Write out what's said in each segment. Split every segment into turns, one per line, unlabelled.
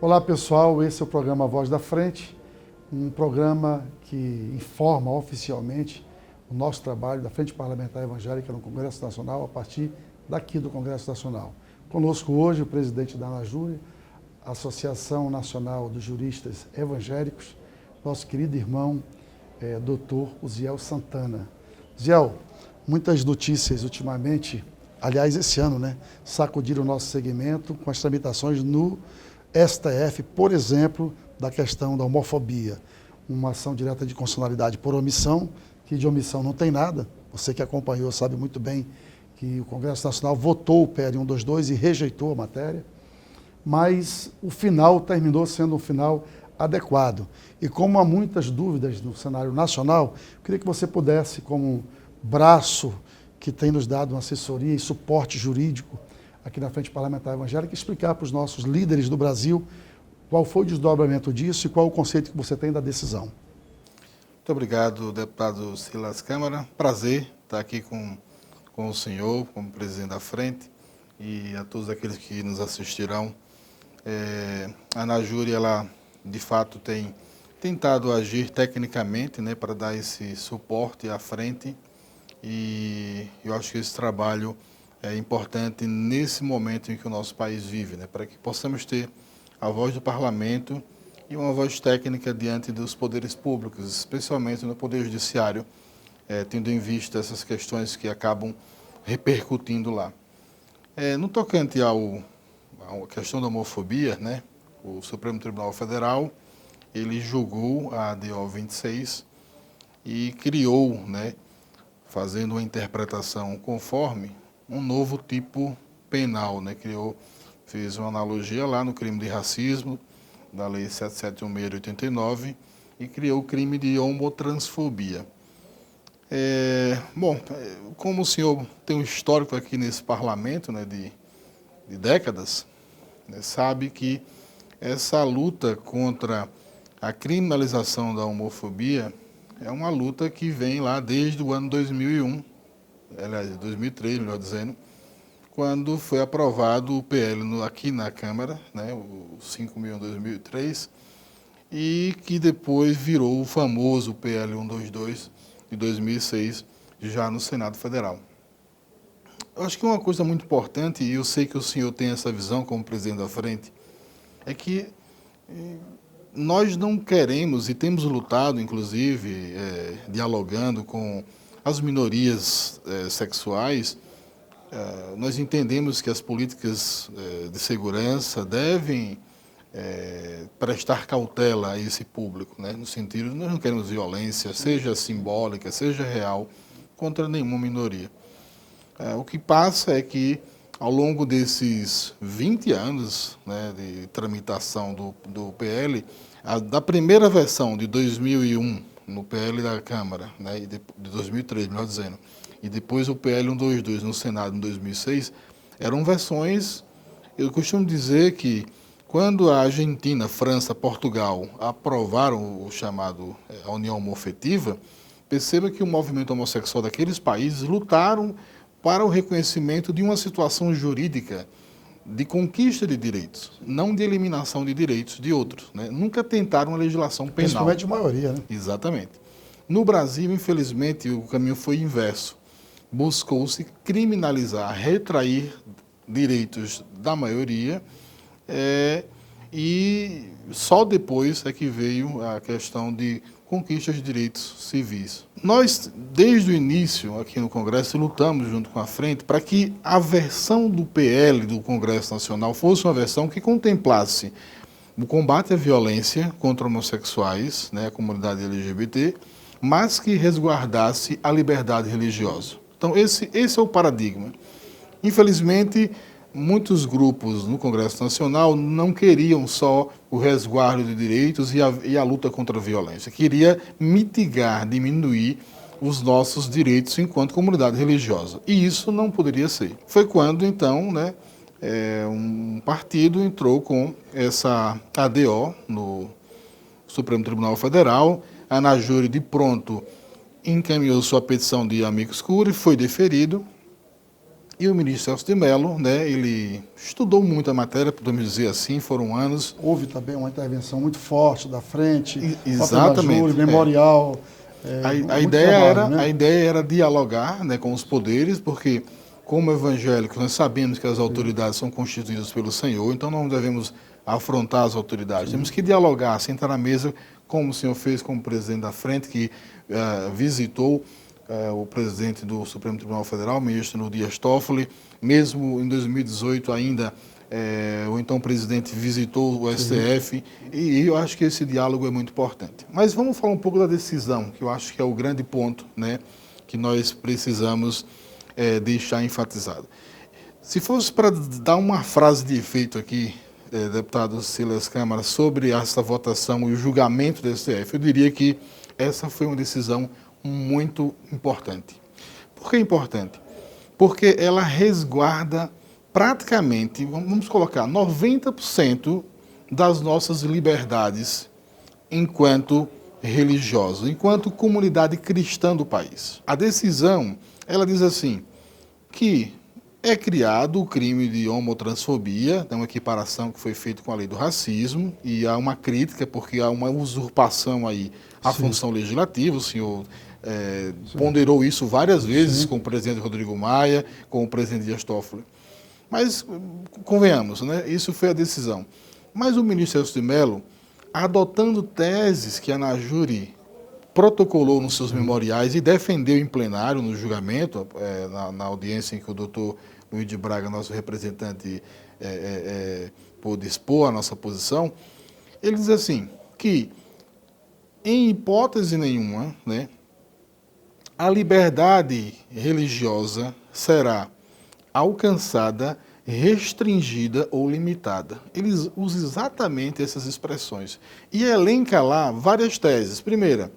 Olá pessoal, esse é o programa Voz da Frente, um programa que informa oficialmente o nosso trabalho da Frente Parlamentar Evangélica no Congresso Nacional a partir daqui do Congresso Nacional. Conosco hoje o presidente da ANAJURE, Associação Nacional dos Juristas Evangélicos, nosso querido irmão, doutor Uziel Santana. Uziel, muitas notícias ultimamente, aliás esse ano, sacudiram o nosso segmento com as tramitações no STF, por exemplo, da questão da homofobia, uma ação direta de constitucionalidade por omissão, que de omissão não tem nada. Você que acompanhou sabe muito bem que o Congresso Nacional votou o PL 122 e rejeitou a matéria, mas o final terminou sendo um final adequado. E como há muitas dúvidas no cenário nacional, eu queria que você pudesse, como braço que tem nos dado uma assessoria e suporte jurídico aqui na Frente Parlamentar Evangélica, explicar para os nossos líderes do Brasil qual foi o desdobramento disso e qual o conceito que você tem da decisão.
Muito obrigado, deputado Silas Câmara. Prazer estar aqui com o senhor, como presidente da Frente, e a todos aqueles que nos assistirão. A ANAJURE, ela de fato tem tentado agir tecnicamente, para dar esse suporte à frente, e eu acho que esse trabalho é importante nesse momento em que o nosso país vive, para que possamos ter a voz do parlamento e uma voz técnica diante dos poderes públicos, especialmente no Poder Judiciário, tendo em vista essas questões que acabam repercutindo lá. No tocante à questão da homofobia, o Supremo Tribunal Federal, ele julgou a ADO 26 e criou, fazendo uma interpretação conforme, um novo tipo penal, fez uma analogia lá no crime de racismo, da Lei 7716 de 89, e criou o crime de homotransfobia. Como o senhor tem um histórico aqui nesse parlamento, de décadas, sabe que essa luta contra a criminalização da homofobia é uma luta que vem lá desde o ano 2001, aliás, 2003, melhor dizendo, quando foi aprovado o PL aqui na Câmara, o 5.000 em 2003, e que depois virou o famoso PL 122 de 2006, já no Senado Federal. Eu acho que uma coisa muito importante, e eu sei que o senhor tem essa visão como presidente da Frente, é que nós não queremos, e temos lutado, inclusive, dialogando com as minorias sexuais, nós entendemos que as políticas de segurança devem prestar cautela a esse público, no sentido de nós não queremos violência, seja simbólica, seja real, contra nenhuma minoria. O que passa é que, ao longo desses 20 anos de tramitação do PL, da primeira versão de 2001, no PL da Câmara, de 2003, melhor dizendo, e depois o PL 122 no Senado em 2006, eram versões, eu costumo dizer que quando a Argentina, França, Portugal aprovaram o chamado a união homoafetiva, perceba que o movimento homossexual daqueles países lutaram para o reconhecimento de uma situação jurídica de conquista de direitos, não de eliminação de direitos de outros. Nunca tentaram uma legislação penal.
Principalmente a maioria,
Exatamente. No Brasil, infelizmente, o caminho foi inverso. Buscou-se criminalizar, retrair direitos da maioria, e só depois é que veio a questão de conquista de direitos civis. Nós, desde o início, aqui no Congresso, lutamos junto com a Frente para que a versão do PL do Congresso Nacional fosse uma versão que contemplasse o combate à violência contra homossexuais, a comunidade LGBT, mas que resguardasse a liberdade religiosa. Então, esse é o paradigma. Infelizmente, muitos grupos no Congresso Nacional não queriam só o resguardo de direitos e a luta contra a violência. Queria mitigar, diminuir os nossos direitos enquanto comunidade religiosa. E isso não poderia ser. Foi quando, então, um partido entrou com essa ADO no Supremo Tribunal Federal. A ANAJURE, de pronto, encaminhou sua petição de amicus curiae, foi deferido. E o ministro Celso de Mello, né, ele estudou muito a matéria, podemos dizer assim, foram anos.
Houve também uma intervenção muito forte da frente,
Exatamente.
Júri, memorial.
A ideia era dialogar, né, com os poderes, porque como evangélicos nós sabemos que as autoridades são constituídas pelo Senhor, então não devemos afrontar as autoridades. Temos que dialogar, sentar na mesa, como o senhor fez como presidente da frente, que visitou o presidente do Supremo Tribunal Federal, o ministro Dias Toffoli, mesmo em 2018 ainda, o então presidente visitou o STF, e eu acho que esse diálogo é muito importante. Mas vamos falar um pouco da decisão, que eu acho que é o grande ponto, né, que nós precisamos deixar enfatizado. Se fosse para dar uma frase de efeito aqui, deputado Silas Câmara, sobre essa votação e o julgamento do STF, eu diria que essa foi uma decisão muito importante. Por que importante? Porque ela resguarda praticamente, vamos colocar, 90% das nossas liberdades enquanto religiosos, enquanto comunidade cristã do país. A decisão, ela diz assim, que é criado o crime de homotransfobia, é uma equiparação que foi feita com a lei do racismo, e há uma crítica porque há uma usurpação aí à função legislativa, o senhor ponderou isso várias vezes com o presidente Rodrigo Maia, com o presidente Dias Toffoli. Mas, convenhamos, né, isso foi a decisão. Mas o ministro Celso de Mello, adotando teses que a Anajuri protocolou nos seus memoriais e defendeu em plenário, no julgamento, na audiência em que o doutor Luiz de Braga, nosso representante, pôde expor a nossa posição, ele diz assim, que em hipótese nenhuma, né, a liberdade religiosa será alcançada, restringida ou limitada. Eles usam exatamente essas expressões. E elenca lá várias teses. Primeira,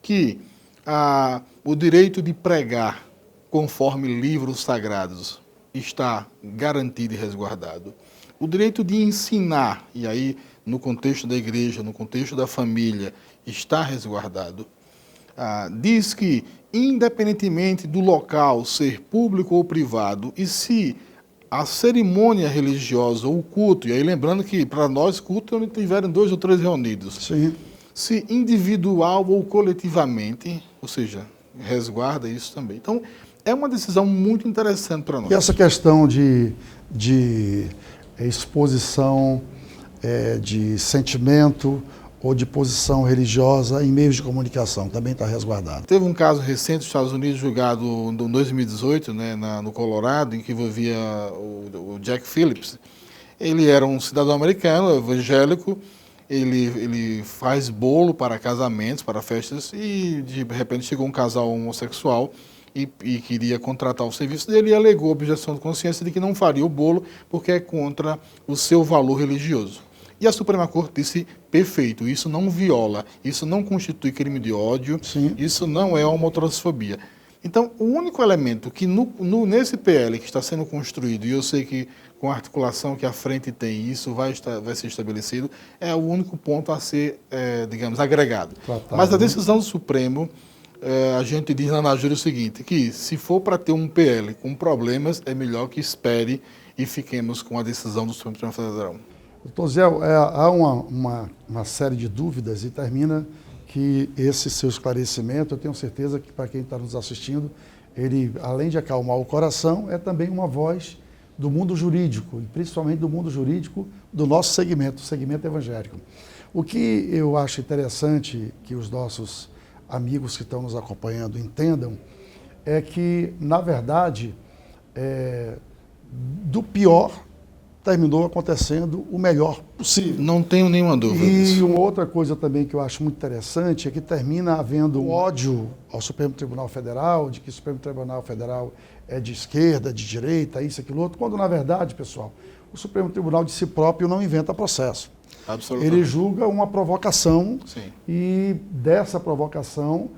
que o direito de pregar conforme livros sagrados está garantido e resguardado. O direito de ensinar, e aí no contexto da igreja, no contexto da família, está resguardado. Diz que, independentemente do local ser público ou privado, e se a cerimônia religiosa ou o culto, e aí lembrando que para nós culto é onde tiverem 2 ou 3 reunidos,
Sim.
se individual ou coletivamente, ou seja, resguarda isso também. Então, é uma decisão muito interessante para nós.
E essa questão de exposição de sentimento ou de posição religiosa em meios de comunicação também está resguardado.
Teve um caso recente dos Estados Unidos julgado em 2018, né, no Colorado, em que envolvia o Jack Phillips. Ele era um cidadão americano, evangélico, ele faz bolo para casamentos, para festas, e de repente chegou um casal homossexual e queria contratar o serviço dele e alegou objeção de consciência de que não faria o bolo porque é contra o seu valor religioso. E a Suprema Corte disse, perfeito, isso não viola, isso não constitui crime de ódio,
Sim.
Isso não é homotransfobia. Então, o único elemento que nesse PL que está sendo construído, e eu sei que com a articulação que a frente tem, isso vai ser estabelecido, é o único ponto a ser, digamos, agregado.
Tratado,
mas a decisão do Supremo, a gente diz na Anajuri o seguinte, que se for para ter um PL com problemas, é melhor que espere e fiquemos com a decisão do Supremo Tribunal Federal.
Doutor Zé, há uma série de dúvidas e termina que esse seu esclarecimento, eu tenho certeza que para quem está nos assistindo, ele, além de acalmar o coração, é também uma voz do mundo jurídico, e principalmente do mundo jurídico do nosso segmento, o segmento evangélico. O que eu acho interessante que os nossos amigos que estão nos acompanhando entendam é que, na verdade, do pior terminou acontecendo o melhor possível.
Não tenho nenhuma dúvida disso.
E uma outra coisa também que eu acho muito interessante é que termina havendo ódio ao Supremo Tribunal Federal, de que o Supremo Tribunal Federal é de esquerda, de direita, isso, aquilo, outro, quando, na verdade, pessoal, o Supremo Tribunal de si próprio não inventa processo.
Absolutamente.
Ele julga uma provocação.
Sim.
E dessa provocação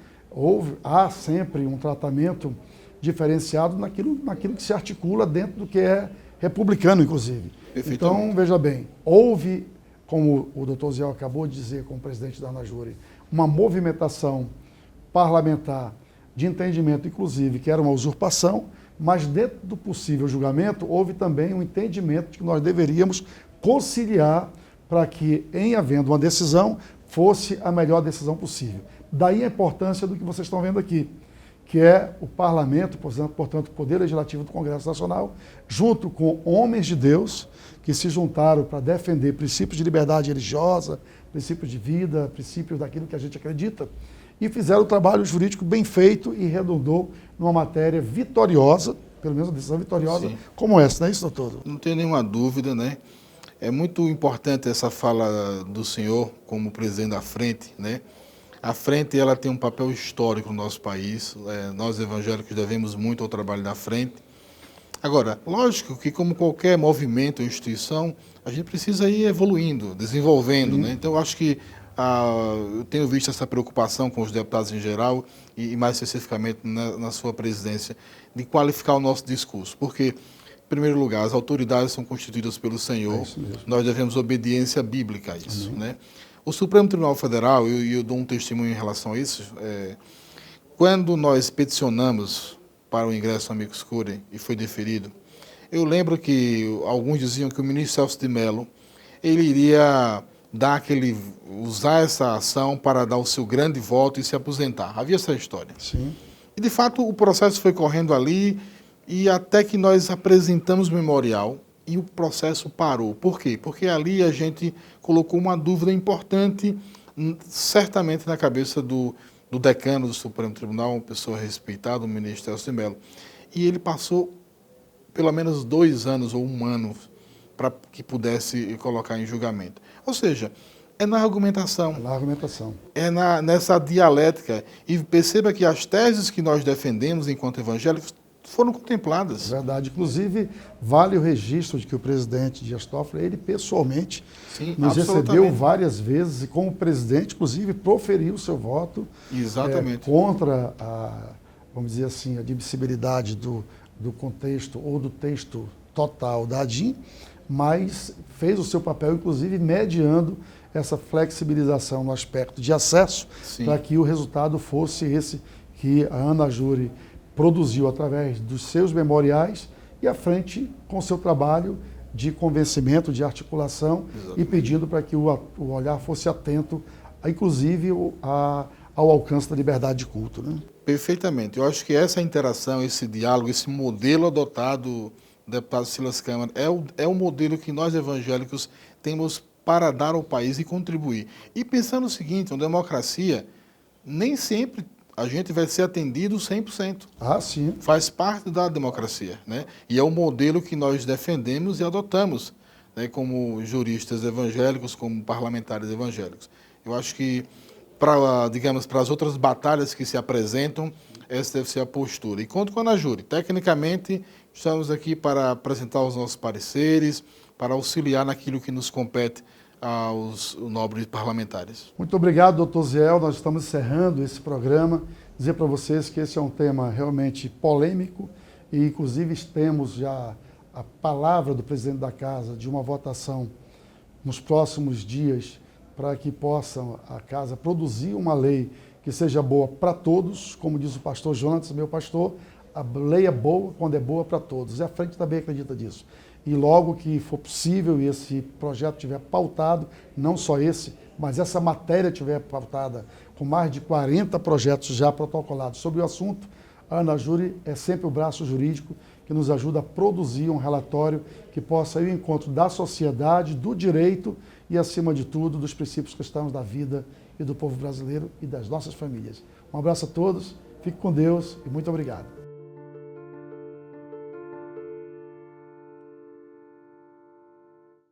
há sempre um tratamento diferenciado naquilo que se articula dentro do que é republicano, inclusive. Então, veja bem, houve, como o doutor Zé acabou de dizer, como presidente da Anajuri, uma movimentação parlamentar de entendimento, inclusive, que era uma usurpação, mas dentro do possível julgamento, houve também um entendimento de que nós deveríamos conciliar para que, em havendo uma decisão, fosse a melhor decisão possível. Daí a importância do que vocês estão vendo aqui, que é o Parlamento, portanto, o Poder Legislativo do Congresso Nacional, junto com homens de Deus que se juntaram para defender princípios de liberdade religiosa, princípios de vida, princípios daquilo que a gente acredita, e fizeram o trabalho jurídico bem feito e redundou numa matéria vitoriosa, pelo menos uma decisão vitoriosa,
sim,
como essa, não é isso, doutor?
Não tem nenhuma dúvida, né? É muito importante essa fala do senhor como presidente da Frente, né? A Frente, ela tem um papel histórico no nosso país. Nós evangélicos devemos muito ao trabalho da Frente. Agora, lógico que como qualquer movimento ou instituição, a gente precisa ir evoluindo, desenvolvendo, né? Então, eu acho que eu tenho visto essa preocupação com os deputados em geral e mais especificamente na sua presidência, de qualificar o nosso discurso. Porque, em primeiro lugar, as autoridades são constituídas pelo Senhor, nós devemos obediência bíblica a isso, né? O Supremo Tribunal Federal, eu dou um testemunho em relação a isso, quando nós peticionamos para o ingresso no amicus curiae e foi deferido, eu lembro que alguns diziam que o ministro Celso de Mello, ele iria usar essa ação para dar o seu grande voto e se aposentar. Havia essa história.
Sim.
E, de fato, o processo foi correndo ali e até que nós apresentamos o memorial, e o processo parou. Por quê? Porque ali a gente colocou uma dúvida importante, certamente na cabeça do decano do Supremo Tribunal, uma pessoa respeitada, o ministro Celso de Mello. E ele passou pelo menos 2 anos ou 1 ano para que pudesse colocar em julgamento. Ou seja, é na argumentação.
Na argumentação.
É nessa dialética. E perceba que as teses que nós defendemos enquanto evangélicos foram contempladas.
Verdade. Inclusive, vale o registro de que o presidente Dias Toffoli, ele pessoalmente, sim, nos recebeu várias vezes e como presidente, inclusive, proferiu o seu voto.
Exatamente.
Contra vamos dizer assim, a admissibilidade do contexto ou do texto total da ADIM, mas fez o seu papel, inclusive, mediando essa flexibilização no aspecto de acesso, para que o resultado fosse esse que a Ana Júri produziu através dos seus memoriais e à frente com o seu trabalho de convencimento, de articulação. Exatamente. E pedindo para que o olhar fosse atento, inclusive ao alcance da liberdade de culto. Né?
Perfeitamente. Eu acho que essa interação, esse diálogo, esse modelo adotado do deputado Silas Câmara é o modelo que nós evangélicos temos para dar ao país e contribuir. E pensando o seguinte, uma democracia, nem sempre a gente vai ser atendido 100%.
Ah, sim.
Faz parte da democracia, né? E é o modelo que nós defendemos e adotamos, né, como juristas evangélicos, como parlamentares evangélicos. Eu acho que, para as outras batalhas que se apresentam, essa deve ser a postura. E conto com a Ana Júri. Tecnicamente, estamos aqui para apresentar os nossos pareceres, para auxiliar naquilo que nos compete aos nobres parlamentares.
Muito obrigado, doutor Ziel. Nós estamos encerrando esse programa. Dizer para vocês que esse é um tema realmente polêmico e, inclusive, temos já a palavra do presidente da Casa de uma votação nos próximos dias para que possam a Casa produzir uma lei que seja boa para todos, como diz o pastor Jonas, meu pastor, a lei é boa quando é boa para todos. E a Frente também acredita nisso. E logo que for possível e esse projeto estiver pautado, não só esse, mas essa matéria estiver pautada com mais de 40 projetos já protocolados sobre o assunto, a Ana Júri é sempre o braço jurídico que nos ajuda a produzir um relatório que possa ir ao encontro da sociedade, do direito e, acima de tudo, dos princípios cristãos da vida e do povo brasileiro e das nossas famílias. Um abraço a todos, fique com Deus e muito obrigado.